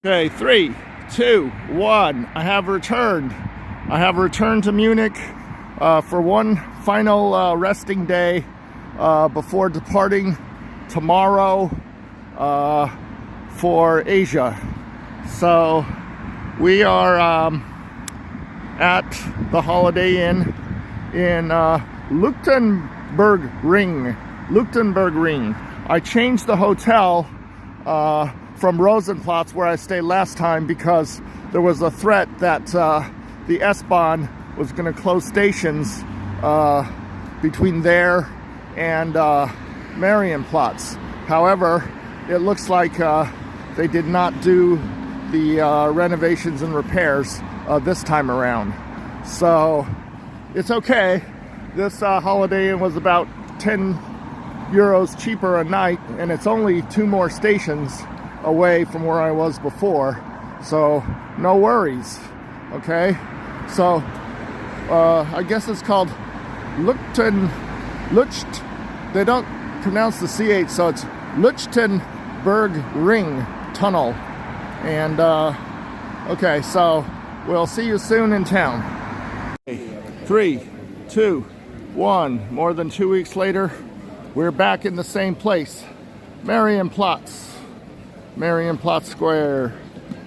Okay, 3, 2, 1. I have returned. To Munich for one final resting day before departing tomorrow for Asia. So we are at the Holiday Inn in Lichtenberg Ring. I changed the hotel from Rosenplatz, where I stayed last time, because there was a threat that the S-Bahn was going to close stations between there and Marienplatz. However, it looks like they did not do the renovations and repairs this time around. So it's okay. This Holiday Inn was about 10 euros cheaper a night, and it's only 2 more stations away from where I was before, so no worries. Okay, so I guess it's called Lucht. They don't pronounce the CH, so it's Lichtenberg Ring Tunnel. And okay, so we'll see you soon in town. 3, 2, 1. More than 2 weeks later, we're back in the same place, Marienplatz Square,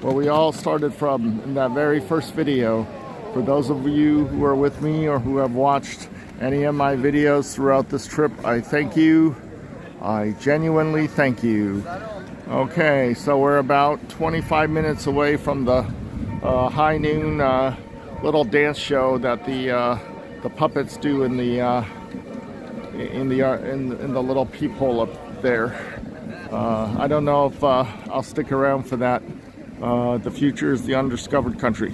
where we all started from in that very first video. For those of you who are with me or who have watched any of my videos throughout this trip, I thank you. I genuinely thank you. Okay, so we're about 25 minutes away from the high noon little dance show that the puppets do in the little peephole up there. I don't know if I'll stick around for that. The future is the undiscovered country.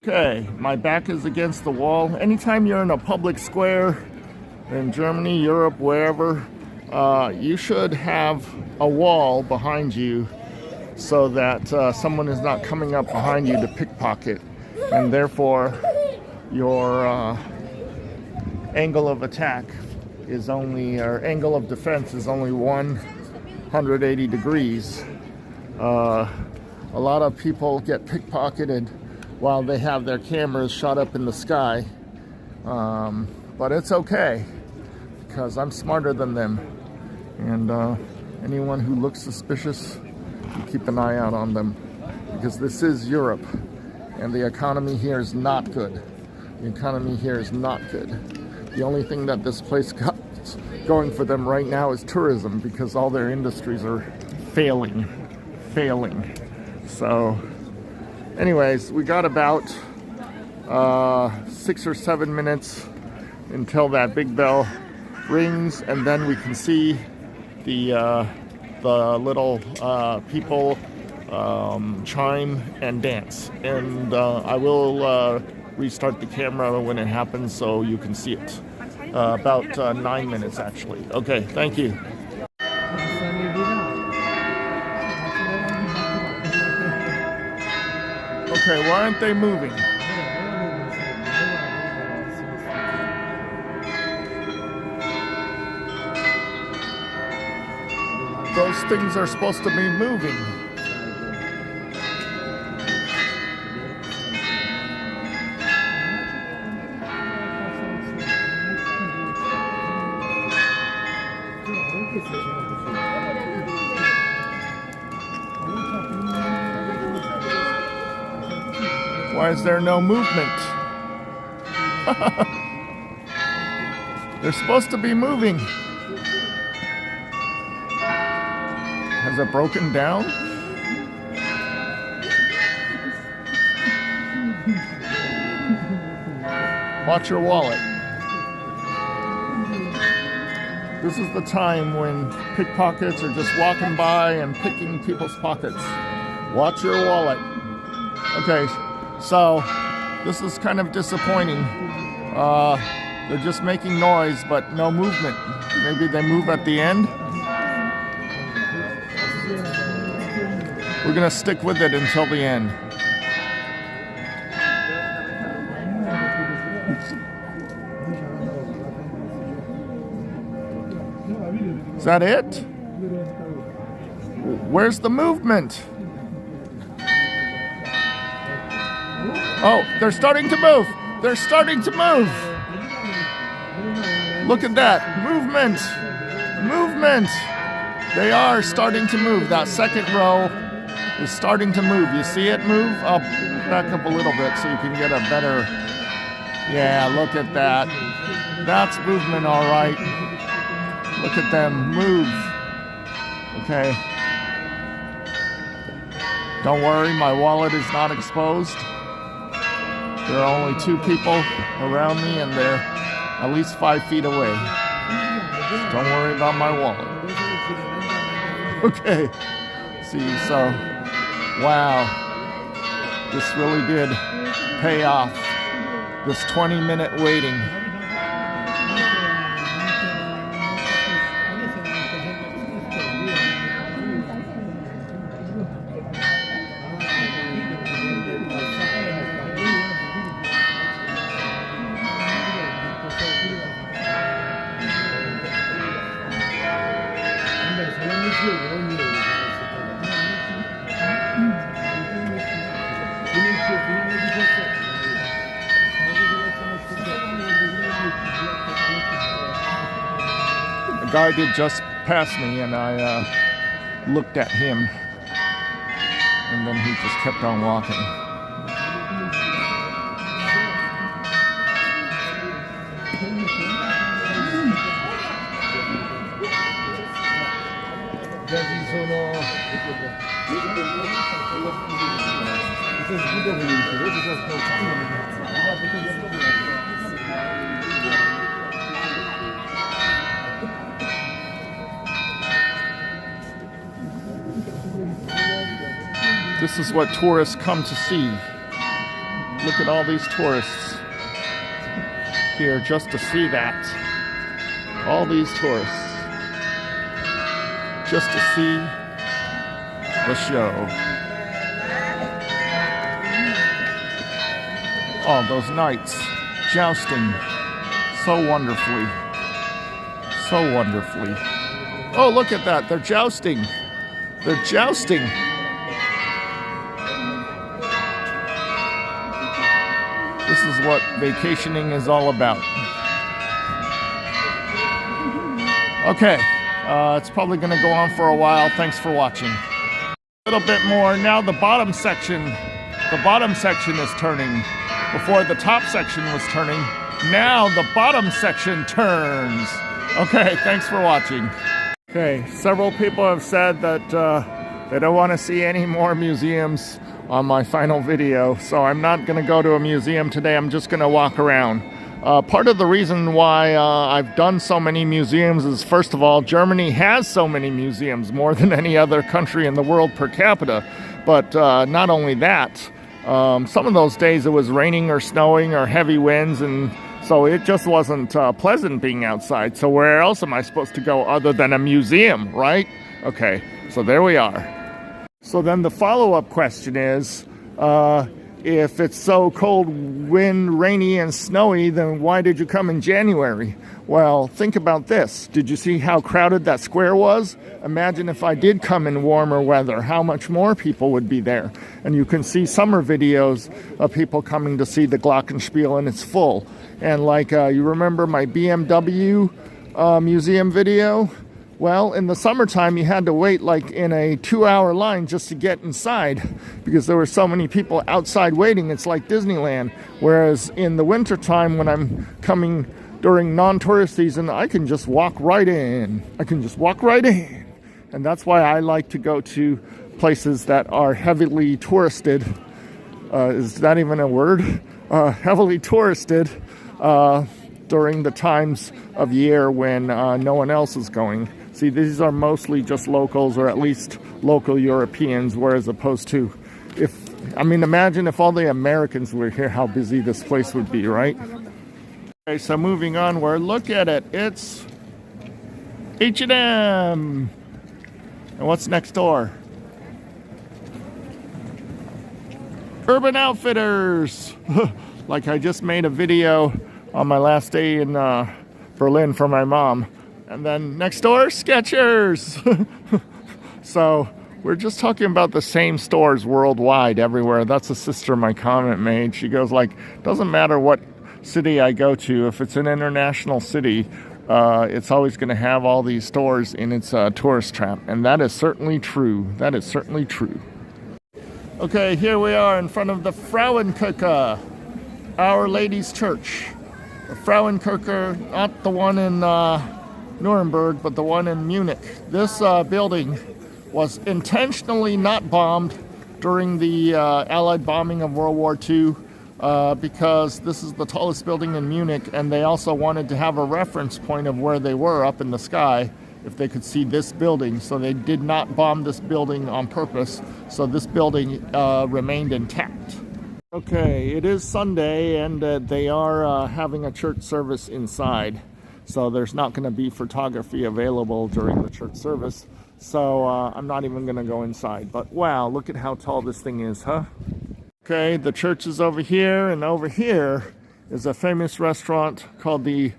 Okay, my back is against the wall. Anytime you're in a public square in Germany, Europe, wherever, you should have a wall behind you so that someone is not coming up behind you to pickpocket, and therefore your angle of attack is only, or angle of defense is only 180 degrees. A lot of people get pickpocketed while they have their cameras shot up in the sky, but it's okay because I'm smarter than them, and anyone who looks suspicious, keep an eye out on them, because this is Europe and the economy here is not good. The only thing that this place got going for them right now is tourism, because all their industries are failing. So anyways, we got about 6 or 7 minutes until that big bell rings, and then we can see the little people chime and dance, and I will restart the camera when it happens so you can see it. About 9 minutes actually. Okay, thank you. Okay, why aren't they moving? Those things are supposed to be moving. Why is there no movement? They're supposed to be moving. Has it broken down? Watch your wallet. This is the time when pickpockets are just walking by and picking people's pockets. Watch your wallet. Okay, so this is kind of disappointing. They're just making noise, but no movement. Maybe they move at the end. We're gonna stick with it until the end. Is that it? Where's the movement? Oh, they're starting to move. They're starting to move. Look at that. Movement. Movement. They are starting to move. That second row is starting to move. You see it move? I'll back up a little bit so you can get a better... Yeah, look at that. That's movement, all right. Look at them move. Okay. Don't worry, my wallet is not exposed. There are only 2 people around me and they're at least 5 feet away. Don't worry about my wallet. Okay. See, so, wow. This really did pay off. This 20-minute waiting. A guy did just pass me and I looked at him and then he just kept on walking. This is what tourists come to see. Look at all these tourists here just to see that. All these tourists just to see the show. Oh, those knights jousting so wonderfully. So wonderfully. Oh, look at that. They're jousting. They're jousting. This is what vacationing is all about. Okay, it's probably going to go on for a while. Thanks for watching. A little bit more. Now the bottom section is turning. Before the top section was turning. Now the bottom section turns. Okay, thanks for watching. Okay, several people have said that they don't want to see any more museums on my final video, so I'm not going to go to a museum today. I'm just going to walk around. Part of the reason why I've done so many museums is, first of all, Germany has so many museums, more than any other country in the world per capita. But not only that, some of those days it was raining or snowing or heavy winds, and so it just wasn't pleasant being outside. So where else am I supposed to go other than a museum, right? Okay, so there we are. So then the follow-up question is, if it's so cold, wind, rainy, and snowy, then why did you come in January? Well, think about this. Did you see how crowded that square was? Imagine if I did come in warmer weather, how much more people would be there. And you can see summer videos of people coming to see the Glockenspiel, and it's full. And like, you remember my BMW museum video? Well, in the summertime, you had to wait like in a 2-hour line just to get inside because there were so many people outside waiting. It's like Disneyland. Whereas in the wintertime, when I'm coming during non-tourist season, I can just walk right in. And that's why I like to go to places that are heavily touristed. Is that even a word? Heavily touristed during the times of year when no one else is going. See, these are mostly just locals, or at least local Europeans, whereas opposed to imagine if all the Americans were here, how busy this place would be, right? Okay, so moving onward, look at it. It's H&M. And what's next door? Urban Outfitters. Like I just made a video on my last day in Berlin for my mom. And then next door, Skechers. So we're just talking about the same stores worldwide everywhere. That's a sister my comment made. She goes like, doesn't matter what city I go to, if it's an international city, it's always going to have all these stores in its tourist trap. And that is certainly true. That is certainly true. Okay, here we are in front of the Frauenkirche, Our Lady's Church. The Frauenkirche, not the one in Nuremberg, but the one in Munich. This building was intentionally not bombed during the Allied bombing of World War II because this is the tallest building in Munich, and they also wanted to have a reference point of where they were up in the sky if they could see this building. So they did not bomb this building on purpose, so this building remained intact. Okay, it is Sunday, and they are having a church service inside. So there's not going to be photography available during the church service. So I'm not even going to go inside. But wow, look at how tall this thing is, huh? Okay, the church is over here, and over here is a famous restaurant called the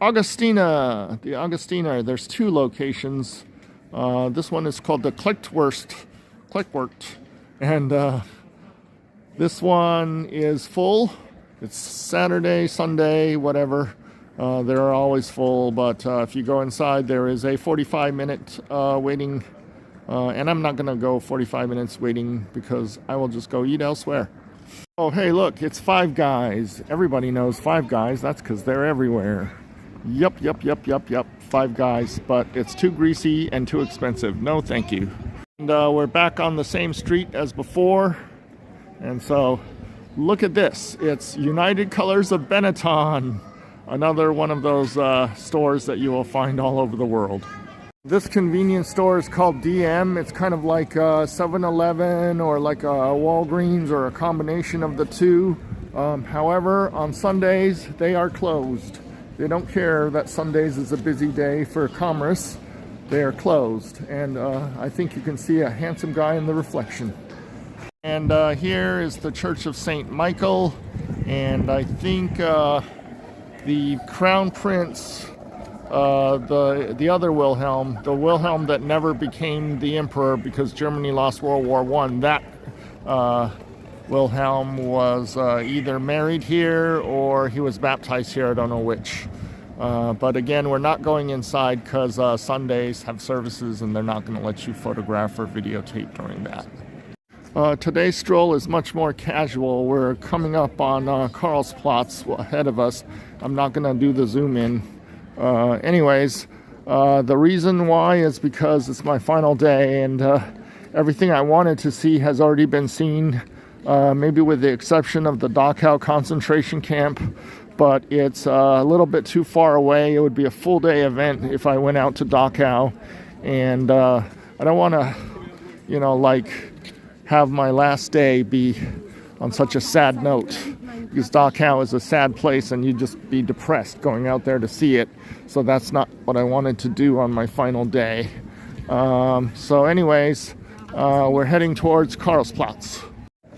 Augustina. The Augustina. There's two locations. This one is called the Klickwurst, and this one is full. It's Saturday, Sunday, whatever. They're always full, but if you go inside, there is a 45-minute waiting. And I'm not going to go 45 minutes waiting because I will just go eat elsewhere. Oh, hey, look, it's Five Guys. Everybody knows Five Guys. That's because they're everywhere. Yup. Five Guys. But it's too greasy and too expensive. No, thank you. And we're back on the same street as before. And so, look at this. It's United Colors of Benetton. Another one of those stores that you will find all over the world. This convenience store is called DM. It's kind of like a 7-Eleven or like a Walgreens or a combination of the two. However, on Sundays, they are closed. They don't care that Sundays is a busy day for commerce. They are closed. And I think you can see a handsome guy in the reflection. And here is the Church of St. Michael. And I think the Crown Prince, the other Wilhelm, the Wilhelm that never became the emperor because Germany lost World War I, that Wilhelm was either married here or he was baptized here, I don't know which. But again, we're not going inside because Sundays have services and they're not going to let you photograph or videotape during that. Today's stroll is much more casual. We're coming up on Karlsplatz ahead of us. I'm not going to do the zoom in. Anyways, the reason why is because it's my final day and everything I wanted to see has already been seen, maybe with the exception of the Dachau concentration camp, but it's a little bit too far away. It would be a full day event if I went out to Dachau, and I don't want to, have my last day be on such a sad note, because Dachau is a sad place and you'd just be depressed going out there to see it. So that's not what I wanted to do on my final day. So anyways, we're heading towards Karlsplatz.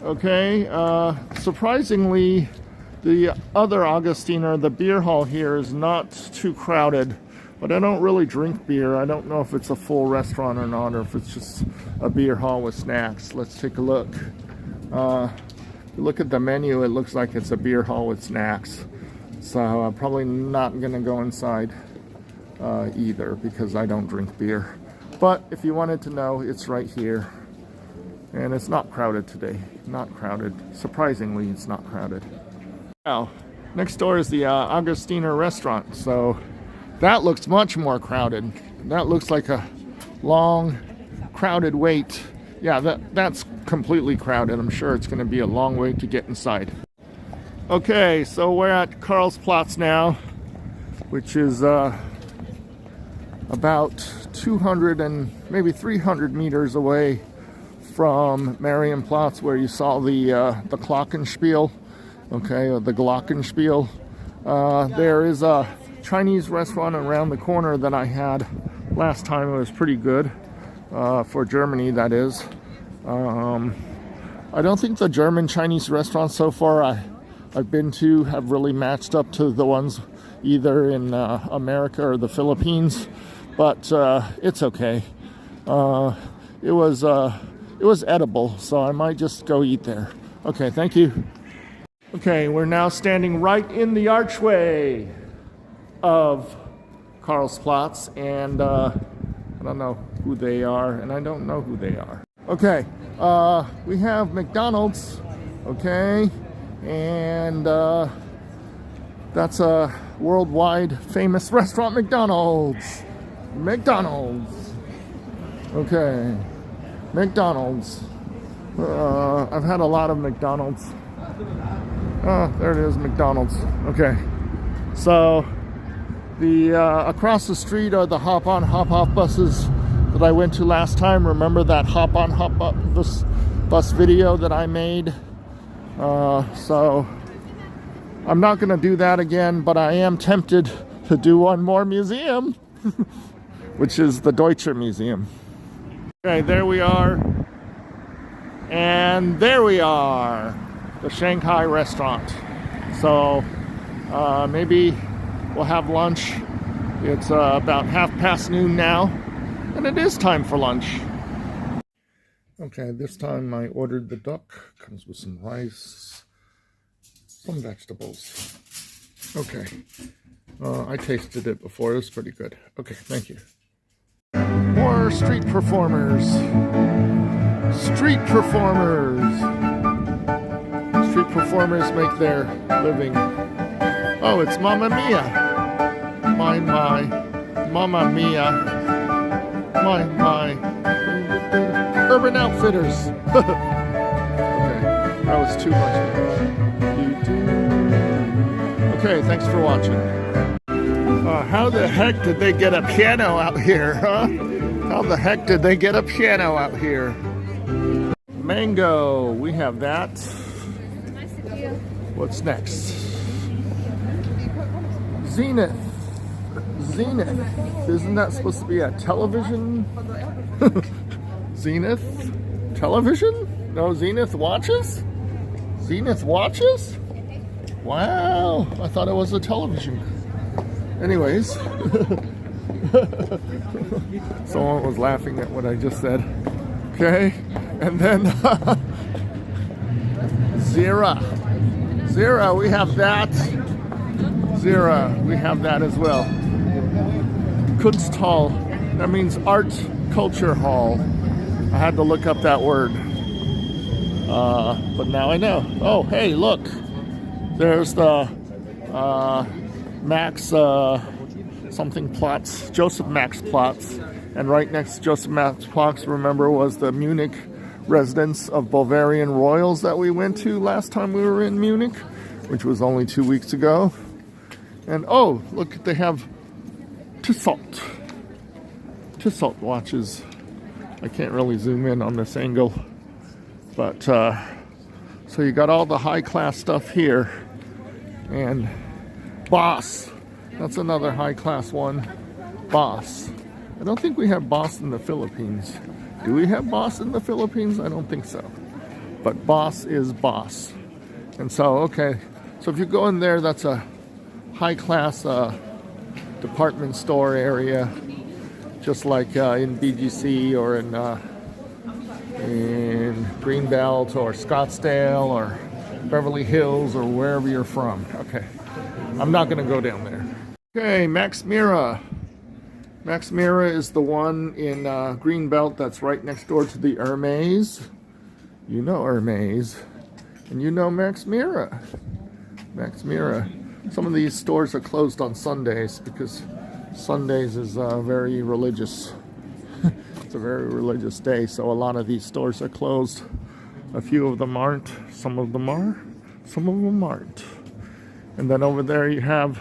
Okay, surprisingly, the other Augustiner, the beer hall here, is not too crowded. But I don't really drink beer. I don't know if it's a full restaurant or not, or if it's just a beer hall with snacks. Let's take a look. If you look at the menu, it looks like it's a beer hall with snacks. So I'm probably not going to go inside either because I don't drink beer. But if you wanted to know, it's right here. And it's not crowded today. Not crowded. Surprisingly, it's not crowded. Now, next door is the Augustiner restaurant. So that looks much more crowded. That looks like a long, crowded wait. Yeah, that's completely crowded. I'm sure it's going to be a long wait to get inside. Okay, so we're at Karlsplatz now, which is about 200 and maybe 300 meters away from Marienplatz, where you saw the Glockenspiel. Okay, or the Glockenspiel. There is a Chinese restaurant around the corner that I had last time. It was pretty good for Germany, that is. I don't think the German Chinese restaurants so far I've been to have really matched up to the ones either in America or the Philippines, but it's okay. it was edible, so I might just go eat there. Okay, thank you. Okay, we're now standing right in the archway of Karlsplatz, and I don't know who they are, and I don't know who they are. Okay, we have McDonald's, okay, and that's a worldwide famous restaurant, McDonald's. McDonald's. Okay, McDonald's. I've had a lot of McDonald's. Oh, there it is, McDonald's. Okay, so the across the street are the hop-on, hop-off buses that I went to last time. Remember that hop-on, hop-off bus video that I made? So I'm not going to do that again, but I am tempted to do one more museum, which is the Deutsche Museum. Okay, there we are. And there we are, the Shanghai restaurant. So maybe we'll have lunch. It's about noon now, and it is time for lunch. Okay, this time I ordered the duck. Comes with some rice, some vegetables. Okay, I tasted it before. It was pretty good. Okay, thank you. More street performers. Street performers. Street performers make their living. Oh, it's Mamma Mia. My, Mamma Mia. My. Urban Outfitters. Okay, that was too much. Okay, thanks for watching. How the heck did they get a piano out here, huh? How the heck did they get a piano out here? Mango, we have that. What's next? Zenith. Zenith. Isn't that supposed to be a television? Zenith? Television? No, Zenith watches? Zenith watches? Wow, I thought it was a television. Anyways. Someone was laughing at what I just said. Okay, and then Zera, we have that. Zera, we have that as well. Kunsthall, that means art culture hall. I had to look up that word, but now I know. Oh, hey, look, there's the Max something Platz, Joseph Max Platz. And right next to Joseph Max Platz, remember, was the Munich residence of Bavarian royals that we went to last time we were in Munich, which was only 2 weeks ago. And oh, look, they have Tissot watches. I can't really zoom in on this angle, but so you got all the high-class stuff here. And Boss, that's another high-class one. Boss. I don't think we have Boss in the Philippines. Do we have Boss in the Philippines? I don't think so. But Boss is Boss. And so, okay. So if you go in there, that's a high-class department store area. Just like in BGC or in Greenbelt or Scottsdale or Beverly Hills or wherever you're from. Okay. I'm not going to go down there. Okay, Max Mira. Max Mira is the one in Greenbelt that's right next door to the Hermes. You know Hermes. And you know Max Mira. Max Mira. Some of these stores are closed on Sundays because Sundays is very religious. It's a very religious day, so a lot of these stores are closed. A few of them aren't. Some of them are. Some of them aren't. And then over there you have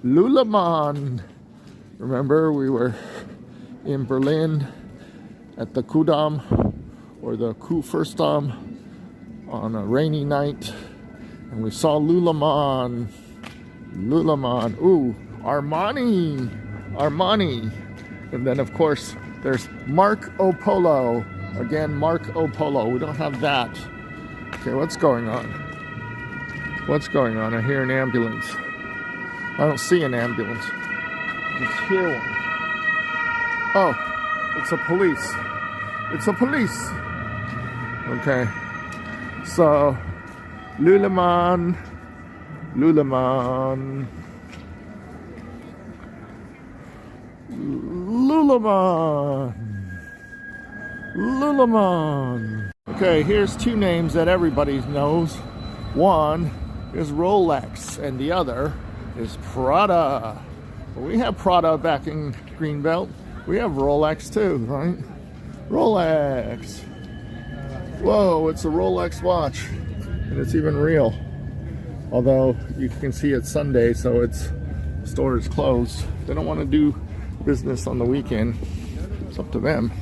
Lululemon. Remember, we were in Berlin at the Kudamm, or the Kurfürstamm, on a rainy night, and we saw Lululemon. Lululemon. Ooh, Armani. And then, of course, there's Marco Polo. Again, Marco Polo. We don't have that. Okay, what's going on? What's going on? I hear an ambulance. I don't see an ambulance. I just hear one. Oh, it's a police. It's a police. Okay. So, Lululemon. Lululemon. Okay, here's two names that everybody knows. One is Rolex and the other is Prada. Well, we have Prada back in Greenbelt. We have Rolex too, right? Rolex. Whoa, it's a Rolex watch. And it's even real. Although you can see it's Sunday, so its store is closed. They don't want to do business on the weekend. It's up to them.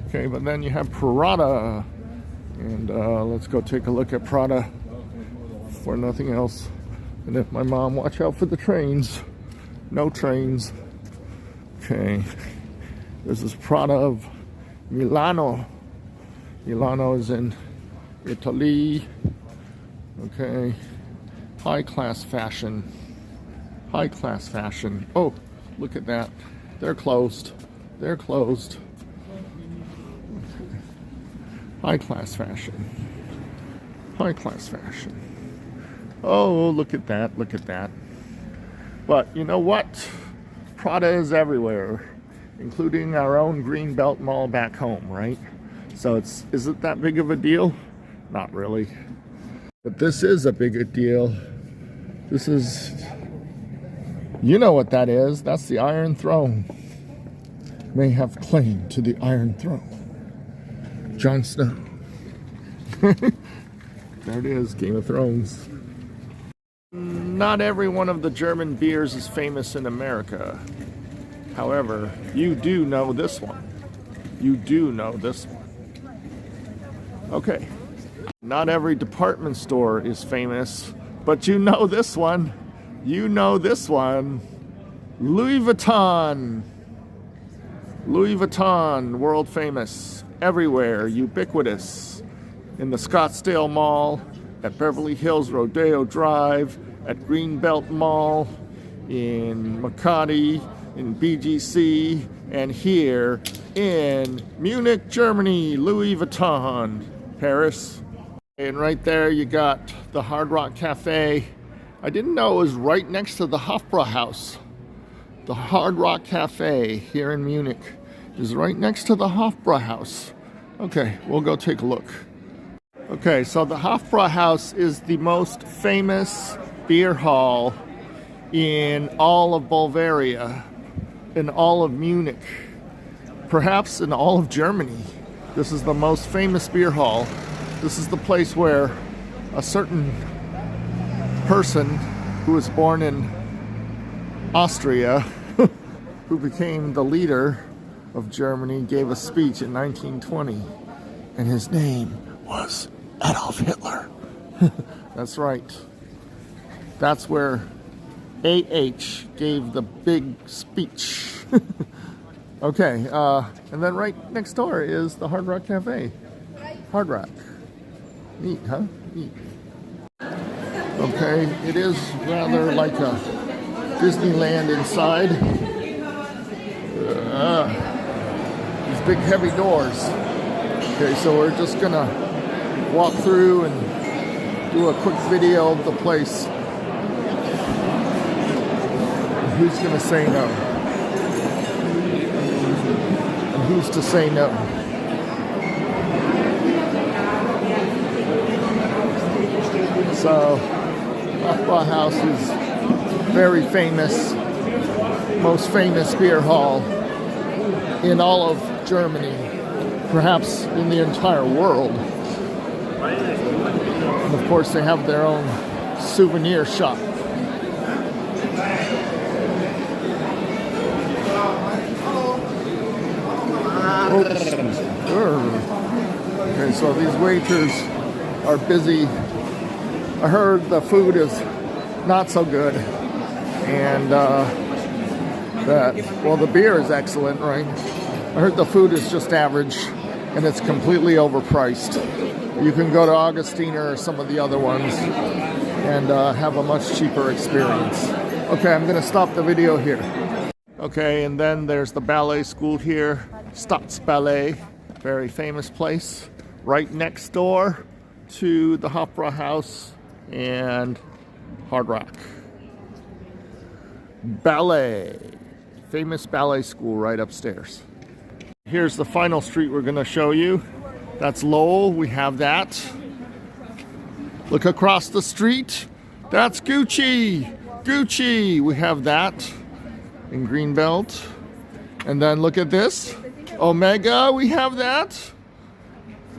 Okay, but then you have Prada. And let's go take a look at Prada for nothing else. And if my mom, watch out for the trains. No trains. Okay. This is Prada of Milano. Milano is in Italy. Okay. High class fashion. High class fashion. Oh, look at that. They're closed. They're closed. Okay. High class fashion. High class fashion. Oh, look at that. Look at that. But you know what? Prada is everywhere, including our own Greenbelt Mall back home, right? So is it that big of a deal? Not really. But this is a bigger deal. This is, you know what that is. That's the Iron Throne. May have claim to the Iron Throne. Jon Snow. There it is, Game of Thrones. Not every one of the German beers is famous in America. However, you do know this one. You do know this one. Okay. Not every department store is famous, but you know this one. You know this one. Louis Vuitton. Louis Vuitton, world famous. Everywhere, ubiquitous. In the Scottsdale Mall, at Beverly Hills Rodeo Drive, at Greenbelt Mall, in Makati, in BGC, and here in Munich, Germany, Louis Vuitton, Paris. And right there you got the Hard Rock Cafe. I didn't know it was right next to the Hofbrauhaus. The Hard Rock Cafe here in Munich is right next to the Hofbrauhaus. Okay, we'll go take a look. Okay, so the Hofbrauhaus is the most famous beer hall in all of Bavaria, in all of Munich, perhaps in all of Germany. This is the most famous beer hall. This is the place where a certain person who was born in Austria, who became the leader of Germany, gave a speech in 1920, and his name was Adolf Hitler. That's right. That's where AH gave the big speech. Okay, and then right next door is the Hard Rock Cafe. Hard Rock. Neat, huh? Neat. Okay, it is rather like a Disneyland inside. These big heavy doors. Okay, so we're just gonna walk through and do a quick video of the place. Who's gonna say no? And who's to say no? So, Hofbrauhaus is very famous, most famous beer hall in all of Germany, perhaps in the entire world. And of course, they have their own souvenir shop. Okay, so these waiters are busy. I heard the food is not so good, and the beer is excellent, right? I heard the food is just average, and it's completely overpriced. You can go to Augustina or some of the other ones and have a much cheaper experience. Okay, I'm going to stop the video here. Okay, and then there's the ballet school here. Staatsballet, very famous place, right next door to the Hofbrauhaus and Hard Rock. Ballet, famous ballet school right upstairs. Here's the final street we're going to show you. That's Lowell, we have that. Look across the street, that's Gucci. Gucci, we have that in Greenbelt. And then look at this, Omega, we have that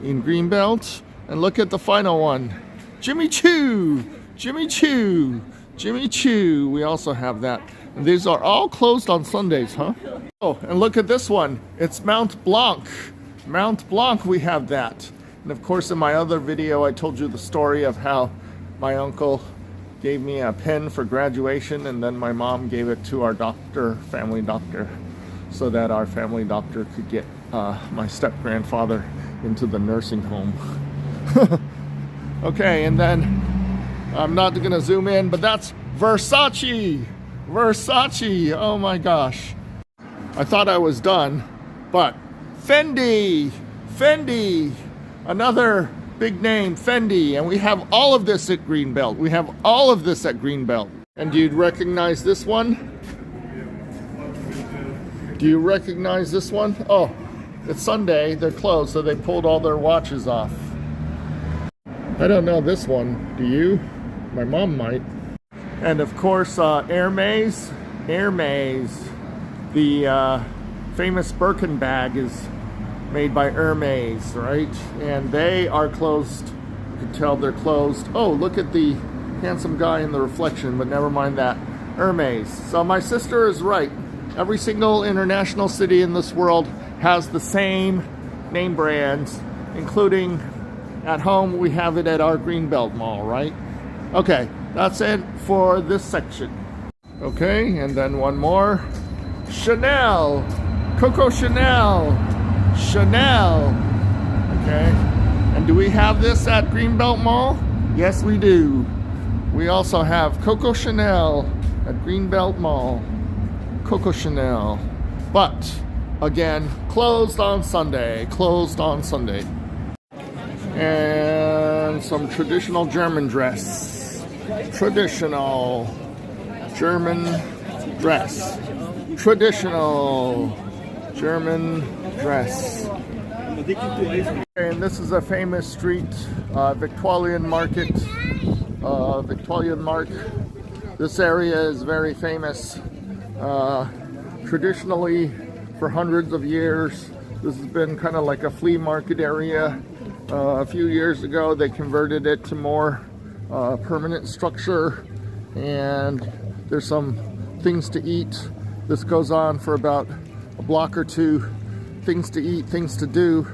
in Greenbelt. And look at the final one, Jimmy Choo, Jimmy Choo, Jimmy Choo, we also have that. And these are all closed on Sundays, huh? Oh, and look at this one, it's Mount Blanc. Mount Blanc, we have that. And of course in my other video I told you the story of how my uncle gave me a pen for graduation, and then my mom gave it to our doctor, family doctor, so that our family doctor could get my step-grandfather into the nursing home. Okay, and then I'm not gonna zoom in, but that's Versace. Versace, oh my gosh. I thought I was done, but Fendi, Fendi, another big name, Fendi, and we have all of this at Greenbelt. We have all of this at Greenbelt. And do you recognize this one? Do you recognize this one? Oh, it's Sunday, they're closed, so they pulled all their watches off. I don't know this one, do you? My mom might. And of course, Hermes, Hermes, the famous Birkin bag is made by Hermes, right? And they are closed. You can tell they're closed. Oh, look at the handsome guy in the reflection, but never mind that. Hermes. So my sister is right. Every single international city in this world has the same name brands, including at home we have it at our Greenbelt Mall, right? Okay, that's it for this section. Okay, and then one more. Chanel, Coco Chanel, Chanel. Okay, and do we have this at Greenbelt Mall? Yes, we do. We also have Coco Chanel at Greenbelt Mall. Coco Chanel. But, again, closed on Sunday. Closed on Sunday. And some traditional German dress. Traditional German dress. Traditional German dress. And this is a famous street, Victorian Market, Victorian Mark. This area is very famous. Traditionally, for hundreds of years, this has been kind of like a flea market area. A few years ago, they converted it to more permanent structure, and there's some things to eat. This goes on for about a block or two. Things to eat, things to do,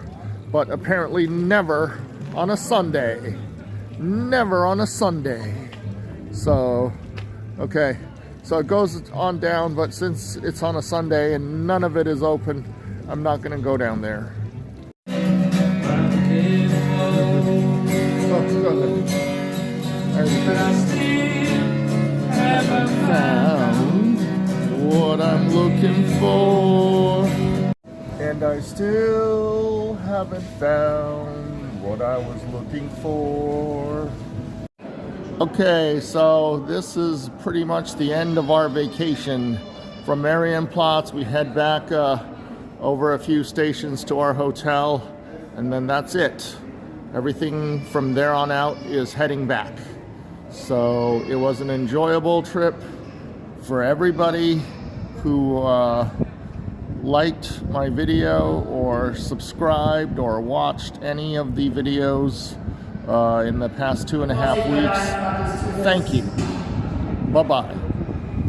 but apparently never on a Sunday. Never on a Sunday. So, okay. So it goes on down, but since it's on a Sunday and none of it is open, I'm not going to go down there. Haven't found what I'm looking for, and I still haven't found what I was looking for. Okay, so this is pretty much the end of our vacation. From Marienplatz, we head back over a few stations to our hotel, and then that's it. Everything from there on out is heading back. So it was an enjoyable trip for everybody who liked my video or subscribed or watched any of the videos in the past 2.5 weeks. Thank you. Bye-bye.